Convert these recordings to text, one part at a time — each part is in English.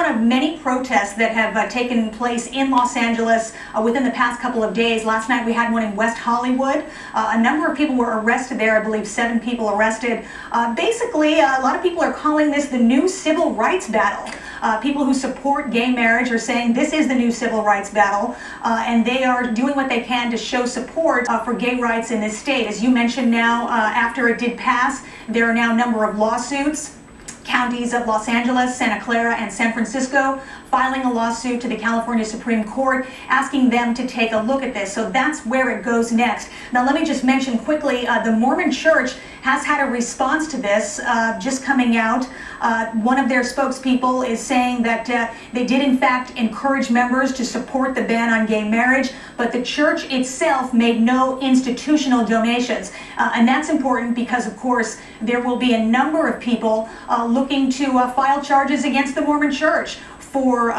one of many protests that have taken place in Los Angeles within the past couple of days. Last night we had one in West Hollywood. A number of people were arrested there. I believe 7 people arrested. Basically, a lot of people are calling this the new civil rights battle. People who support gay marriage are saying this is the new civil rights battle, and they are doing what they can to show support for gay rights in this state. As you mentioned now, after it did pass, there are now a number of lawsuits. Counties of Los Angeles, Santa Clara, and San Francisco filing a lawsuit to the California Supreme Court asking them to take a look at this. So that's where it goes next. Now let me just mention quickly, the Mormon Church has had a response to this just coming out. One of their spokespeople is saying that they did in fact encourage members to support the ban on gay marriage, but the church itself made no institutional donations. And that's important because, of course, there will be a number of people looking to file charges against the Mormon Church for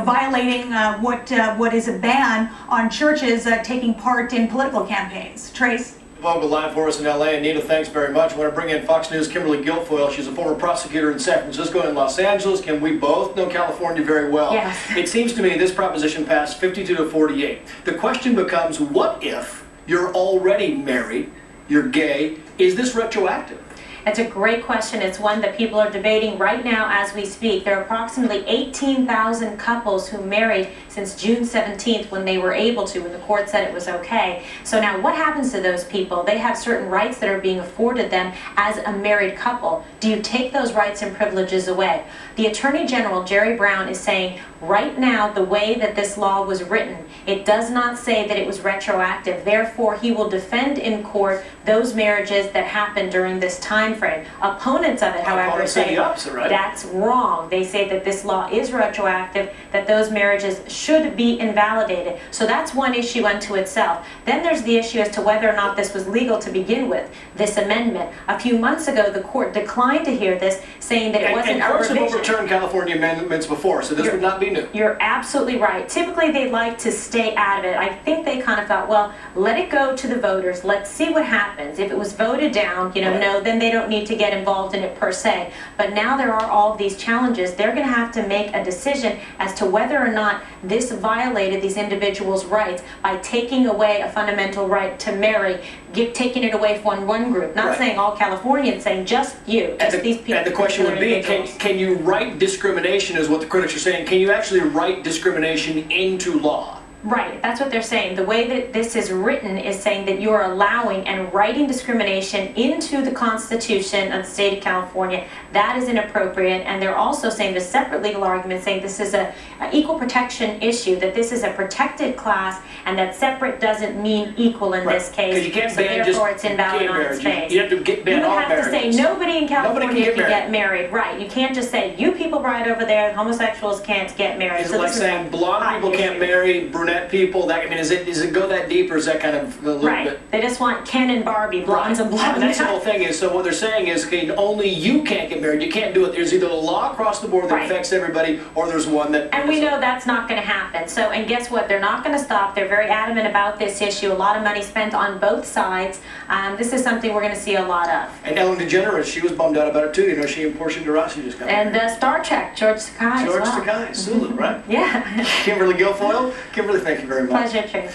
violating what is a ban on churches taking part in political campaigns. Trace? Vogel live for us in LA. Anita, thanks very much. I want to bring in Fox News' Kimberly Guilfoyle. She's a former prosecutor in San Francisco and Los Angeles. Kim, we both know California very well. Yes. It seems to me this proposition passed 52 to 48. The question becomes, what if you're already married, you're gay? Is this retroactive? It's a great question. It's one that people are debating right now as we speak. There are approximately 18,000 couples who married since June 17th when they were able to, when the court said it was okay. So now what happens to those people? They have certain rights that are being afforded them as a married couple. Do you take those rights and privileges away? The Attorney General, Jerry Brown, is saying right now the way that this law was written, it does not say that it was retroactive. Therefore, he will defend in court those marriages that happened during this time frame. Opponents of it, however, say that's wrong. They say that this law is retroactive, that those marriages should be invalidated. So that's one issue unto itself. Then there's the issue as to whether or not this was legal to begin with, this amendment. A few months ago, the court declined to hear this, saying that it wasn't a revision. And courts have overturned California amendments before, so this would not be new. You're absolutely right. Typically, they like to stay out of it. I think they kind of thought, well, let it go to the voters. Let's see what happens. If it was voted down, no, then they don't need to get involved in it per se. But now there are all of these challenges. They're going to have to make a decision as to whether or not this violated these individuals' rights by taking away a fundamental right to marry, taking it away from one group. Not saying all Californians, saying just you, just these people. And the question would be, can you write discrimination, is what the critics are saying. Can you actually write discrimination into law? Right, that's what they're saying. The way that this is written is saying that you're allowing and writing discrimination into the Constitution of the state of California. That is inappropriate, and they're also saying the separate legal argument saying this is an equal protection issue, that this is a protected class, and that separate doesn't mean equal in this case. You can't so ban therefore just it's invalid on its face. You have to ban all marriages. You have to say nobody in California can get married. Right, you can't just say you people right over there, homosexuals can't get married. Is it like saying blonde people can't marry, brunette people? That, I mean, does it go that deep, or is that kind of a little bit? They just want Ken and Barbie, blondes and blondes. That's the whole thing. Is so what they're saying is, okay, only you can't get married. You can't do it. There's either a law across the board that affects everybody, or there's one that. And we know that's not going to happen. So, and guess what? They're not going to stop. They're very adamant about this issue. A lot of money spent on both sides. This is something we're going to see a lot of. And Ellen DeGeneres, she was bummed out about it too. She and Portia de Rossi just got married. And Star Trek, George Takei. George Takei, Sulu, right? Yeah. Kimberly Guilfoyle. Kimberly, thank you very much. Pleasure, Trace.